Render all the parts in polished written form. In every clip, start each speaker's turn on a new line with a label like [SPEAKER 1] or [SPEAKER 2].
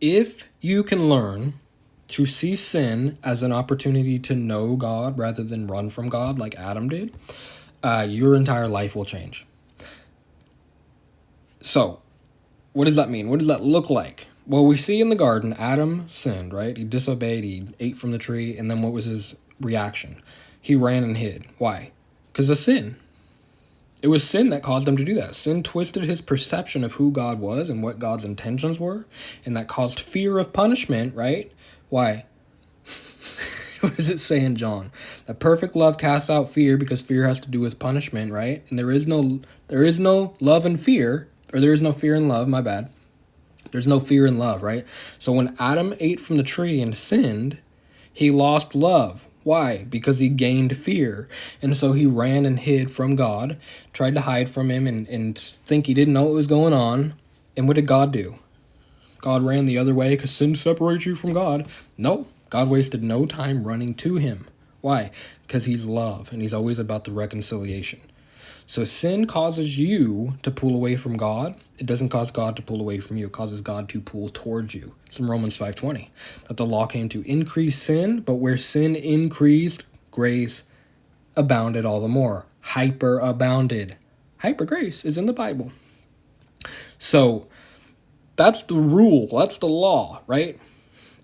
[SPEAKER 1] If you can learn to see sin as an opportunity to know God rather than run from God like Adam did, your entire life will change. So, what does that mean? What does that look like? Well, we see in the garden, Adam sinned, right? He disobeyed, he ate from the tree, and then what was his reaction? He ran and hid. Why? Because of sin. It was sin that caused him to do that. Sin twisted his perception of who God was and what God's intentions were, and that caused fear of punishment, right? Why? What does it say in John? That perfect love casts out fear because fear has to do with punishment, right? And there is no love and fear, or there is no fear and love, my bad. There's no fear in love, right? So when Adam ate from the tree and sinned, he lost love. Why? Because he gained fear. And so he ran and hid from God, tried to hide from him and think he didn't know what was going on. And what did God do? God ran the other way because sin separates you from God. No, God wasted no time running to him. Why? Because he's love and he's always about the reconciliation. So sin causes you to pull away from God. It doesn't cause God to pull away from you. It causes God to pull towards you. It's in Romans 5:20. That the law came to increase sin, but where sin increased, grace abounded all the more. Hyper abounded. Hyper grace is in the Bible. So that's the rule. That's the law, right?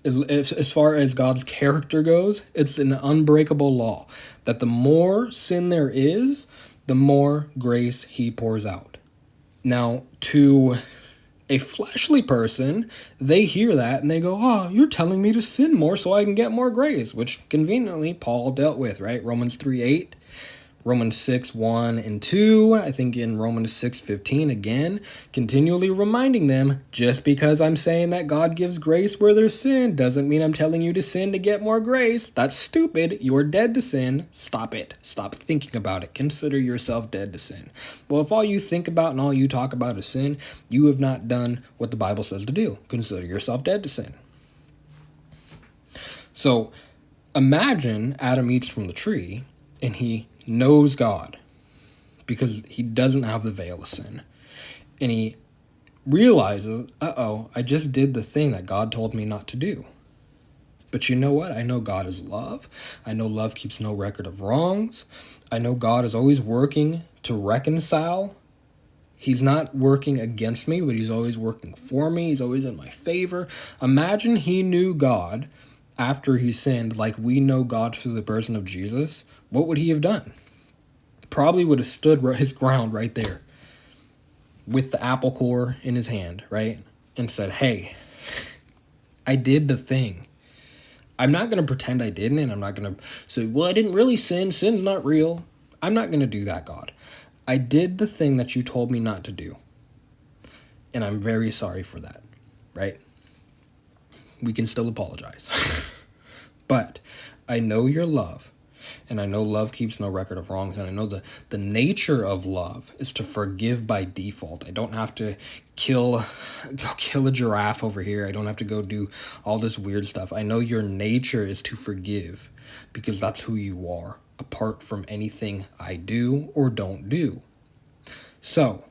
[SPEAKER 1] As far as God's character goes, it's an unbreakable law. That the more sin there is, the more grace he pours out. Now, to a fleshly person, they hear that and they go, oh, you're telling me to sin more so I can get more grace, which conveniently Paul dealt with, right? Romans 3:8, Romans 6:1 and 2, I think in Romans 6:15 again, continually reminding them, just because I'm saying that God gives grace where there's sin doesn't mean I'm telling you to sin to get more grace. That's stupid. You're dead to sin. Stop it. Stop thinking about it. Consider yourself dead to sin. Well, if all you think about and all you talk about is sin, you have not done what the Bible says to do. Consider yourself dead to sin. So imagine Adam eats from the tree and he knows God because he doesn't have the veil of sin. And he realizes, I just did the thing that God told me not to do. But you know what? I know God is love. I know love keeps no record of wrongs. I know God is always working to reconcile. He's not working against me, but he's always working for me. He's always in my favor. Imagine he knew God after he sinned like we know God through the person of Jesus. What would he have done? Probably would have stood his ground right there with the apple core in his hand, right? And said, hey, I did the thing. I'm not going to pretend I didn't, and I'm not going to say, well, I didn't really sin. Sin's not real. I'm not going to do that, God. I did the thing that you told me not to do. And I'm very sorry for that, right? We can still apologize. But I know your love. And I know love keeps no record of wrongs. And I know the nature of love is to forgive by default. I don't have to go kill a giraffe over here. I don't have to go do all this weird stuff. I know your nature is to forgive because that's who you are, apart from anything I do or don't do. So,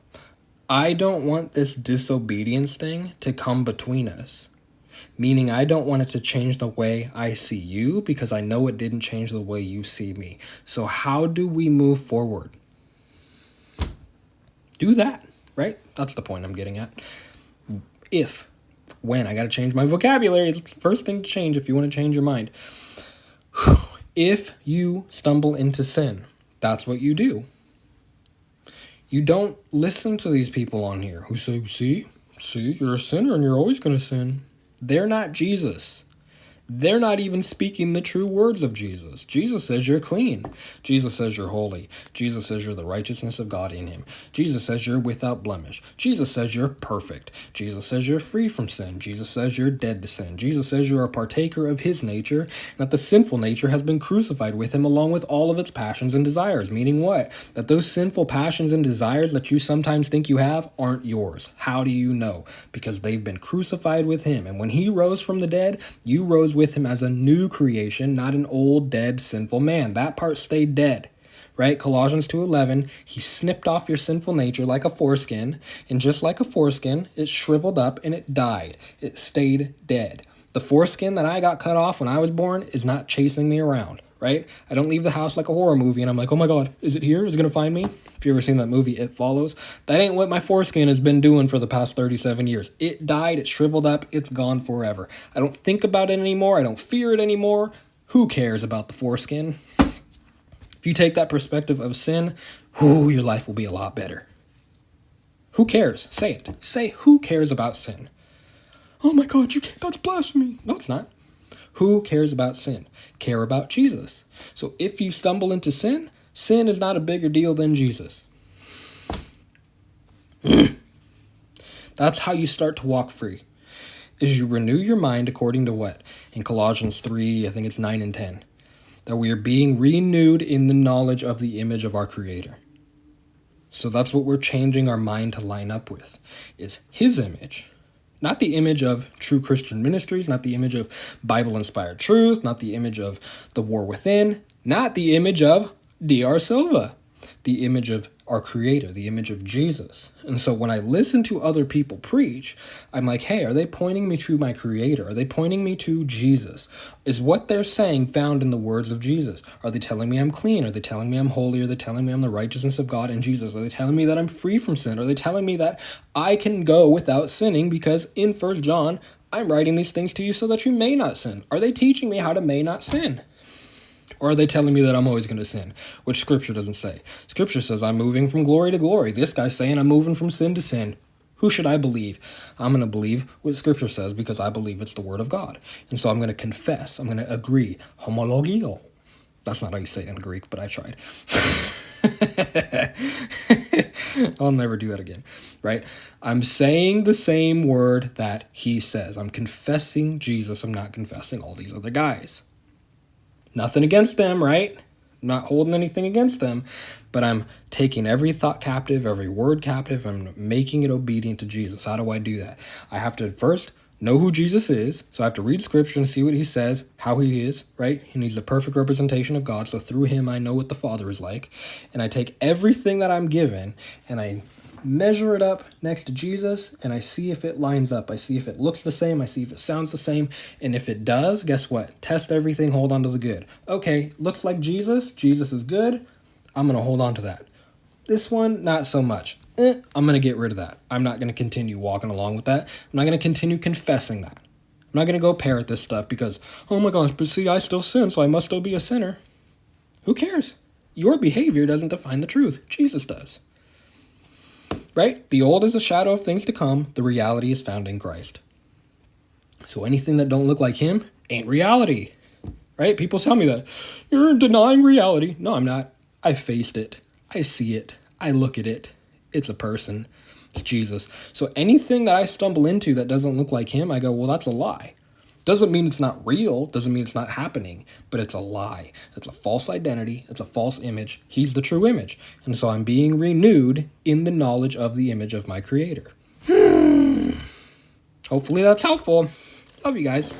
[SPEAKER 1] I don't want this disobedience thing to come between us. Meaning I don't want it to change the way I see you because I know it didn't change the way you see me. So how do we move forward? Do that, right? That's the point I'm getting at. When, I got to change my vocabulary. It's the first thing to change if you want to change your mind. If you stumble into sin, that's what you do. You don't listen to these people on here who say, see, you're a sinner and you're always going to sin. They're not Jesus. They're not even speaking the true words of Jesus. Jesus says you're clean. Jesus says you're holy. Jesus says you're the righteousness of God in him. Jesus says you're without blemish. Jesus says you're perfect. Jesus says you're free from sin. Jesus says you're dead to sin. Jesus says you're a partaker of his nature, and that the sinful nature has been crucified with him along with all of its passions and desires. Meaning what? That those sinful passions and desires that you sometimes think you have aren't yours. How do you know? Because they've been crucified with him. And when he rose from the dead, you rose with him as a new creation, not an old, dead, sinful man. That part stayed dead, right? Colossians 2:11, he snipped off your sinful nature like a foreskin, and just like a foreskin, it shriveled up and it died. It stayed dead. The foreskin that I got cut off when I was born is not chasing me around, right? I don't leave the house like a horror movie and I'm like, oh my God, is it here? Is it going to find me? If you ever seen that movie, It Follows, that ain't what my foreskin has been doing for the past 37 years. It died, it shriveled up, it's gone forever. I don't think about it anymore. I don't fear it anymore. Who cares about the foreskin? If you take that perspective of sin, your life will be a lot better. Who cares? Say it. Say, who cares about sin? Oh my God, you can't, that's blasphemy. No, it's not. Who cares about sin? Care about Jesus. So if you stumble into sin, sin is not a bigger deal than Jesus. That's how you start to walk free. Is you renew your mind according to what? In Colossians 3, I think it's 9 and 10. That we are being renewed in the knowledge of the image of our Creator. So that's what we're changing our mind to line up with. Is His image. Not the image of True Christian Ministries, not the image of Bible-inspired truth, not the image of The War Within, not the image of D.R. Silva, the image of our Creator, the image of Jesus. And so when I listen to other people preach, I'm like, hey, are they pointing me to my Creator? Are they pointing me to Jesus? Is what they're saying found in the words of Jesus? Are they telling me I'm clean? Are they telling me I'm holy? Are they telling me I'm the righteousness of God in Jesus? Are they telling me that I'm free from sin? Are they telling me that I can go without sinning because in 1 John, I'm writing these things to you so that you may not sin? Are they teaching me how to may not sin? Or are they telling me that I'm always going to sin? Which Scripture doesn't say. Scripture says I'm moving from glory to glory. This guy's saying I'm moving from sin to sin. Who should I believe? I'm going to believe what Scripture says because I believe it's the Word of God. And so I'm going to confess. I'm going to agree. Homologio. That's not how you say it in Greek, but I tried. I'll never do that again, right? I'm saying the same word that he says. I'm confessing Jesus. I'm not confessing all these other guys. Nothing against them, right? I'm not holding anything against them, but I'm taking every thought captive, every word captive, and making it obedient to Jesus. How do I do that? I have to first know who Jesus is, so I have to read Scripture and see what he says, how he is, right? And he's the perfect representation of God, so through him I know what the Father is like. And I take everything that I'm given, and I measure it up next to Jesus, and I see if it lines up. I see if it looks the same. I see if it sounds the same. And if it does, guess what? Test everything, hold on to the good. Okay, looks like Jesus. Jesus is good. I'm going to hold on to that. This one, not so much. I'm going to get rid of that. I'm not going to continue walking along with that. I'm not going to continue confessing that. I'm not going to go parrot this stuff because, oh my gosh, but see, I still sin, so I must still be a sinner. Who cares? Your behavior doesn't define the truth. Jesus does. Right? The old is a shadow of things to come. The reality is found in Christ. So anything that don't look like him ain't reality. Right? People tell me that. You're denying reality. No, I'm not. I faced it. I see it. I look at it. It's a person. It's Jesus. So anything that I stumble into that doesn't look like him, I go, well, that's a lie. Doesn't mean it's not real, doesn't mean it's not happening, but it's a lie. It's a false identity, it's a false image. He's the true image. And so I'm being renewed in the knowledge of the image of my Creator. Hopefully that's helpful. Love you guys.